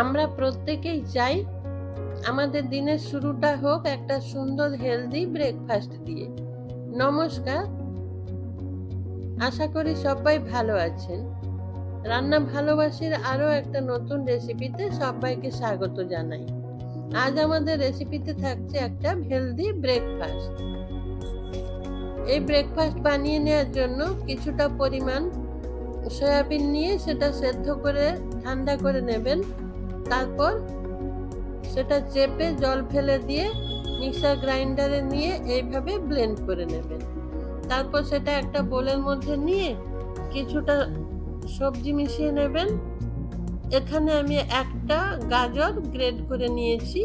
আমরা প্রত্যেকেই চাই আমাদের দিনের শুরুটা হোক একটা সুন্দর হেলদি ব্রেকফাস্ট দিয়ে। নমস্কার, আশা করি সবাই ভালো আছেন। রান্না ভালোবাসির আরও একটা নতুন রেসিপিতে সবাইকে স্বাগত জানাই। আজ আমাদের রেসিপিতে থাকছে একটা হেলদি ব্রেকফাস্ট। এই ব্রেকফাস্ট বানিয়ে নেওয়ার জন্য কিছুটা পরিমাণ সয়াবিন নিয়ে সেটা সেদ্ধ করে ঠান্ডা করে নেবেন। তারপর সেটা চেপে জল ফেলে দিয়ে মিক্সার গ্রাইন্ডারে নিয়ে এইভাবে ব্লেন্ড করে নেবেন। তারপর সেটা একটা বোলের মধ্যে নিয়ে কিছুটা সবজি মিশিয়ে নেবেন। এখানে আমি একটা গাজর গ্রেট করে নিয়েছি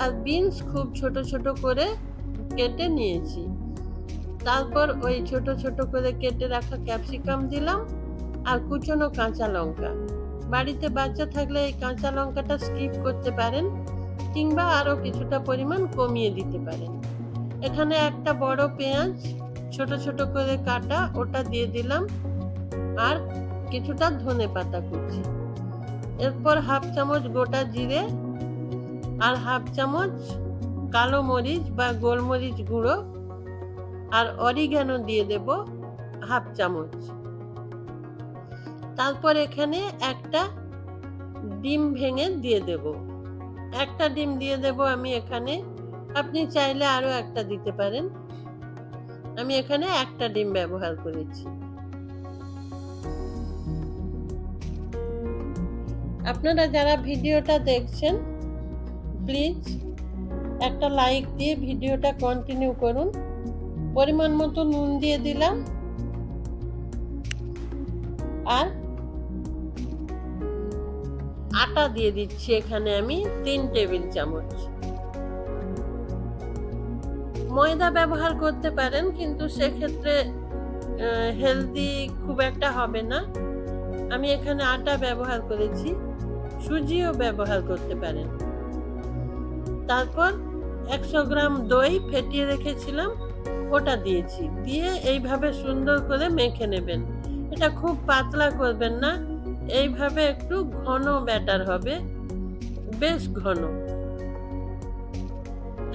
আর বিনস খুব ছোট ছোট করে কেটে নিয়েছি। তারপর ওই ছোট ছোট করে কেটে রাখা ক্যাপসিকাম দিলাম আর কুচনো কাঁচা লঙ্কা। বাড়িতে বাচ্চা থাকলে এই কাঁচা লঙ্কাটা স্কিপ করতে পারেন কিংবা আরও কিছুটা পরিমাণ কমিয়ে দিতে পারেন। এখানে একটা বড় পেঁয়াজ ছোট ছোট করে কাটা ওটা দিয়ে দিলাম আর কিছুটা ধনেপাতা কুচি। এরপর হাফ চামচ গোটা জিরে আর হাফ চামচ কালো মরিচ বা গোলমরিচ গুঁড়ো আর অরিগ্যানো দিয়ে দেব হাফ চামচ। তারপর এখানে একটা ডিম ভেঙে দিয়ে দেব। একটা ডিম দিয়ে দেব আমি এখানে, আপনি চাইলে আরো একটা দিতে পারেন। আমি এখানে একটা ডিম ব্যবহার করেছি। আপনারা যারা ভিডিওটা দেখছেন প্লিজ একটা লাইক দিয়ে ভিডিওটা কন্টিনিউ করুন। পরিমাণ মতো নুন দিয়ে দিলাম আর আটা দিয়ে দিচ্ছি এখানে আমি 3 টেবিল চামচ। ময়দা ব্যবহার করতে পারেন কিন্তু সেক্ষেত্রে হেলদি খুব একটা হবে না। আমি এখানে আটা ব্যবহার করেছি, সুজিও ব্যবহার করতে পারেন। তারপর 100 গ্রাম দই ফেটিয়ে রেখেছিলাম ওটা দিয়েছি, দিয়ে এইভাবে সুন্দর করে মেখে নেবেন। এটা খুব পাতলা করবেন না, এইভাবে একটু ঘন ব্যাটার হবে, বেশ ঘন।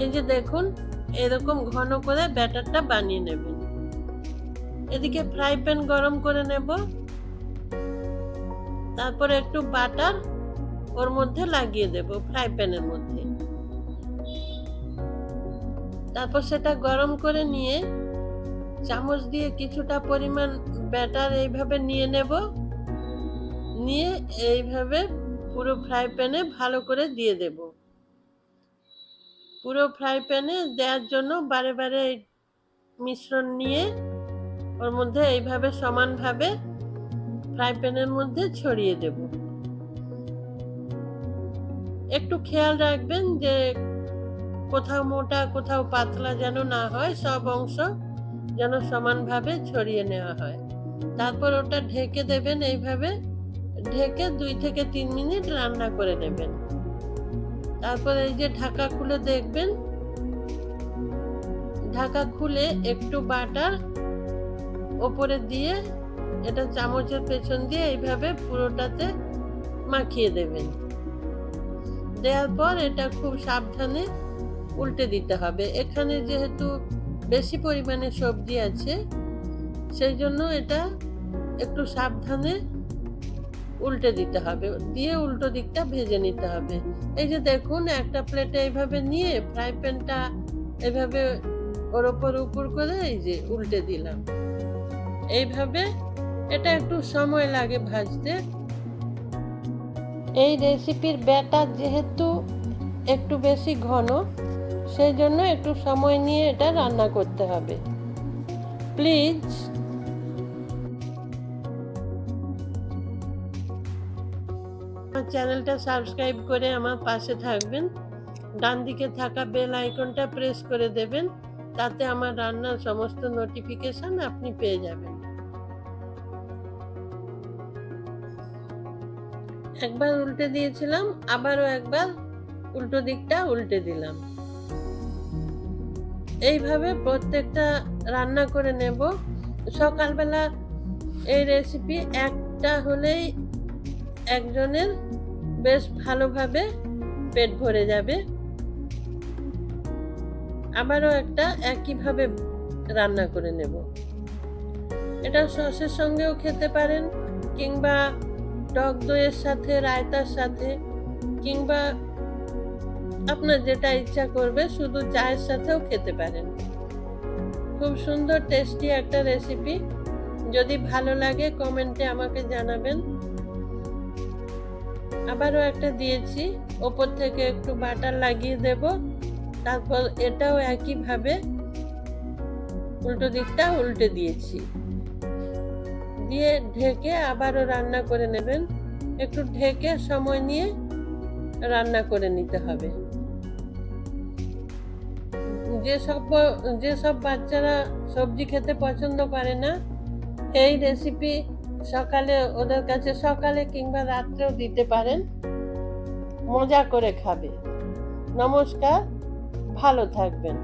এই যে দেখুন এরকম ঘন করে ব্যাটারটা বানিয়ে নেবেন। এদিকে ফ্রাই প্যান গরম করে নেব। তারপরে একটু বাটার ওর মধ্যে লাগিয়ে দেব ফ্রাই প্যানের মধ্যে। তারপর সেটা গরম করে নিয়ে চামচ দিয়ে কিছুটা পরিমাণ ব্যাটার এইভাবে নিয়ে নেব, নিয়ে এইভাবে পুরো ফ্রাই প্যানে ভালো করে দিয়ে দেব। পুরো ফ্রাই প্যানে দেওয়ার জন্য বারে বারে মিশ্রণ নিয়ে ওর মধ্যে এইভাবে সমানভাবে ফ্রাই প্যানের মধ্যে ছড়িয়ে দেব। একটু খেয়াল রাখবেন যে কোথাও মোটা কোথাও পাতলা যেন না হয়, সব অংশ যেন সমানভাবে ছড়িয়ে নেওয়া হয়। তারপর ওটা ঢেকে দেবেন, এইভাবে ঢেকে 2 থেকে 3 মিনিট রান্না করে নেবেন। তারপর এই যে ঢাকা খুলে দেখবেন, ঢাকা খুলে একটু বাটার ওপরে দিয়ে এটা চামচের পেছন দিয়ে এইভাবে পুরোটাতে মাখিয়ে দেবেন। দেওয়ার পর এটা খুব সাবধানে উল্টে দিতে হবে। এখানে যেহেতু বেশি পরিমাণে সবজি আছে সেই জন্য এটা একটু সাবধানে উল্টে দিতে হবে, দিয়ে উল্টো দিকটা ভেজে নিতে হবে। এই যে দেখুন একটা প্লেটে এইভাবে নিয়ে ফ্রাই প্যানটা এইভাবে ওর ওপর উপর করে এই যে উল্টে দিলাম। এইভাবে এটা একটু সময় লাগে ভাজতে। এই রেসিপির ব্যাটার যেহেতু একটু বেশি ঘন সেই জন্য একটু সময় নিয়ে এটা রান্না করতে হবে। প্লিজ আমার চ্যানেলটা সাবস্ক্রাইব করে আমার পাশে থাকবেন। ডান দিকে থাকা বেল আইকনটা প্রেস করে দেবেন, তাতে আমার রান্নার সমস্ত নোটিফিকেশন আপনি পেয়ে যাবেন। একবার উল্টে দিয়েছিলাম, আবারও একবার উল্টো দিকটা উল্টে দিলাম। এইভাবে প্রত্যেকটা রান্না করে নেব। সকালবেলা এই রেসিপি একটা হলেই একজনের বেশ ভালোভাবে পেট ভরে যাবে। আবারও একটা একইভাবে রান্না করে নেব। এটা সসের সঙ্গেও খেতে পারেন, কিংবা টক দইয়ের সাথে, রায়তার সাথে, কিংবা আপনার যেটা ইচ্ছা করবে শুধু চায়ের সাথেও খেতে পারেন। খুব সুন্দর টেস্টি একটা রেসিপি। যদি ভালো লাগে কমেন্টে আমাকে জানাবেন। আবারও একটা দিয়েছি, ওপর থেকে একটু বাটার লাগিয়ে দেব। তারপর এটাও একইভাবে উল্টো দিকটা উল্টে দিয়েছি, দিয়ে ঢেকে আবারও রান্না করে নেবেন। একটু ঢেকে সময় নিয়ে রান্না করে নিতে হবে। যেসব বাচ্চারা সবজি খেতে পছন্দ করে না, এই রেসিপি সকালে ওদের কাছে সকালে কিংবা রাত্রেও দিতে পারেন, মজা করে খাবে। নমস্কার, ভালো থাকবেন।